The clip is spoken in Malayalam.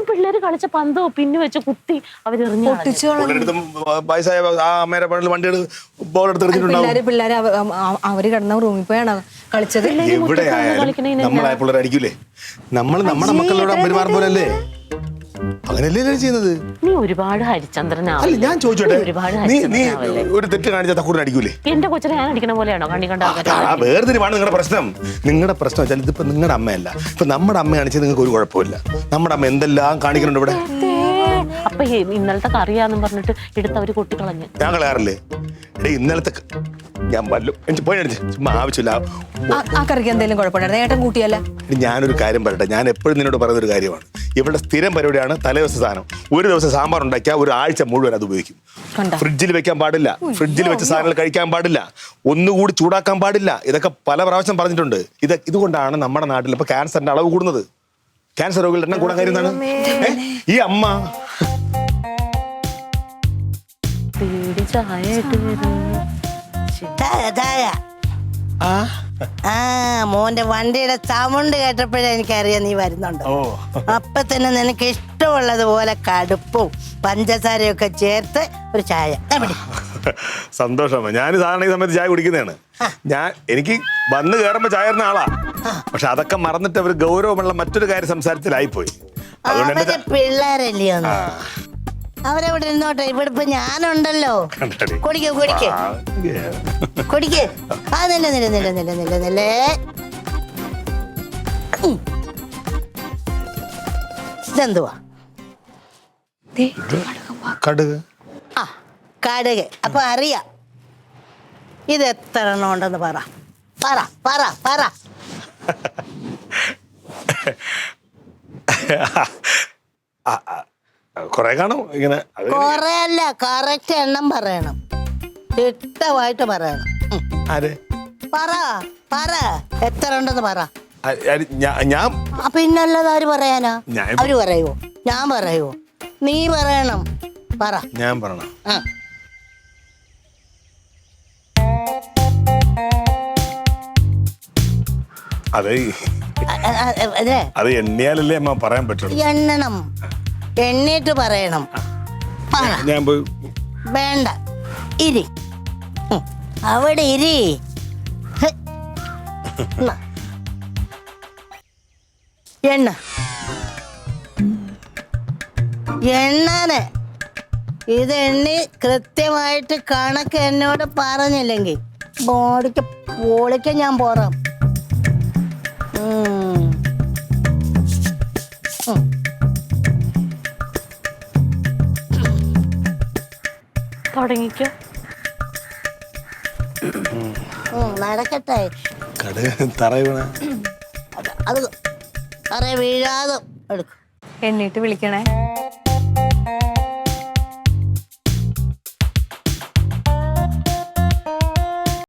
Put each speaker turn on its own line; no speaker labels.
പിള്ളേര് കളിച്ച പന്തോ പിന്നെ വെച്ച് കുത്തി അവരെറിഞ്ഞു.
പിള്ളേര് അവര് കിടന്ന റൂമിൽ പോയാണ് കളിച്ചത്.
അടിക്കൂലേ? നമ്മൾ നമ്മുടെ മക്കളോട് പെരുമാറുന്ന പോലല്ലേ അങ്ങനെയല്ലേ ചെയ്യുന്നത്?
നീ ഒരുപാട് ഹരിചന്ദ്രനാവല്ലേ?
ഞാൻ ചോദിച്ചോട്ടെ, നീ ഒരു തെറ്റ് കാണിച്ചാൽ തക്കൂറിന് അടിക്കൂലേ?
എന്റെ കൊച്ചിനെ ഞാൻ അടിക്കണ പോലെയാണോ കണ്ണി കണ്ട?
വേർതിരിവാണ് നിങ്ങളുടെ പ്രശ്നം. നിങ്ങളുടെ പ്രശ്നം വെച്ചാൽ ഇതിപ്പോ നിങ്ങളുടെ അമ്മയല്ല, ഇപ്പൊ നമ്മുടെ അമ്മ കാണിച്ചാൽ നിങ്ങൾക്ക് ഒരു കുഴപ്പമില്ല. നമ്മുടെ അമ്മ എന്തെല്ലാം കാണിക്കുന്നുണ്ട് ഇവിടെ.
അപ്പൊ ഇന്നലത്തെ കറിയാന്നും പറഞ്ഞിട്ട് എടുത്ത് അവര് കൊട്ടിക്കളഞ്ഞ്.
ഞാൻ കളയാറില്ലേ? ഇന്നലത്തെ ഞാൻ വല്ലതും ചുമ്മാ ആവശ്യമില്ല.
ആ കറിക്ക് എന്തെങ്കിലും കുഴപ്പമുണ്ടായിരുന്നു? ഏട്ടൻ കൂട്ടിയല്ല.
ഞാനൊരു കാര്യം പറയട്ടെ, ഞാൻ എപ്പോഴും നിന്നോട് പറയുന്നൊരു കാര്യമാണ്. ഇവിടെ സ്ഥിരം പരിപാടിയാണ് തലേദിവസ സാധനം. ഒരു ദിവസം സാമ്പാർ ഉണ്ടാക്കിയാൽ ഒരു ആഴ്ച മുഴുവൻ അത് ഉപയോഗിക്കും. ഫ്രിഡ്ജിൽ വെക്കാൻ പാടില്ല, ഫ്രിഡ്ജിൽ വെച്ച സാധനങ്ങൾ കഴിക്കാൻ പാടില്ല, ഒന്നുകൂടി ചൂടാക്കാൻ പാടില്ല. ഇതൊക്കെ പല പ്രാവശ്യം പറഞ്ഞിട്ടുണ്ട്. ഇതുകൊണ്ടാണ് നമ്മുടെ നാട്ടിൽ ഇപ്പൊ ക്യാൻസറിന്റെ അളവ് കൂടുന്നത്. ക്യാൻസർ രോഗികളുടെ എണ്ണം കൂടാൻ കാര്യം എന്താണ്? ഈ അമ്മ
മോന്റെ വണ്ടിയുടെ സൗണ്ട് കേട്ടപ്പോഴേ എനിക്കറിയാം നീ വരുന്നുണ്ട്. അപ്പൊ തന്നെ നിനക്ക് ഇഷ്ടമുള്ളതുപോലെ കടുപ്പും പഞ്ചസാരയും ഒക്കെ ചേർത്ത് ഒരു ചായ.
സന്തോഷമാണ്. ഞാൻ സാധാരണ ഈ സമയത്ത് ചായ കുടിക്കുന്നതാണ്. എനിക്ക് വന്ന് കയറുമ്പോ ചായ തരുന്ന ആളാ. പക്ഷെ അതൊക്കെ മറന്നിട്ട് അവർ ഗൗരവമുള്ള മറ്റൊരു കാര്യം സംസാരത്തിലായിപ്പോയി.
പിള്ളേരല്ലയോ, അവരെവിടെ ഇരുന്നോട്ടെ. ഇവിടെ ഇപ്പൊ ഞാനുണ്ടല്ലോ. കുടിക്കേ കുടിക്കേ കുടിക്കേ. ആ നില നില നില നില നില നില. ഇതെന്തുവാ?
കടുക്.
ആ കടുക്. അപ്പൊ അറിയാം ഇത് എത്ര എണ്ണം ഉണ്ടെന്ന് പറ പറ പറ പറ.
കൊറേ കാണും ഇങ്ങനെ.
കൊറേ അല്ല, കറക്റ്റ് എണ്ണം പറയണം, ചിട്ടമായിട്ട് പറയണം. പറ പറ എത്ര ഉണ്ടെന്ന് പറ.
ഞാൻ
പിന്നല്ലാതെ ആര് പറയാനാ? അവര് പറയുവോ? ഞാൻ പറയുവോ? നീ പറയണം. പറ.
ഞാൻ പറയണം. അത് എണ്ണിയാലല്ലേ അമ്മ പറയാൻ പറ്റുള്ളൂ.
എണ്ണണം, എണ്ണീട്ട് പറയണം.
ഞാൻ പോയി.
വേണ്ട, ഇരി അവിടെ ഇരി. എണ്ണ എണ്ണാന് ഇത് എണ്ണി കൃത്യമായിട്ട് കണക്ക് എന്നോട് പറഞ്ഞില്ലെങ്കിൽ ബോഡിക്ക് പൊളിക്ക് ഞാൻ പോറാം.
തുടങ്ങിക്കോ.
നടക്കട്ടെ.
തറ
അത് തറ വീഴാതെ എടുക്കും.
എണ്ണീട്ട് വിളിക്കണേ.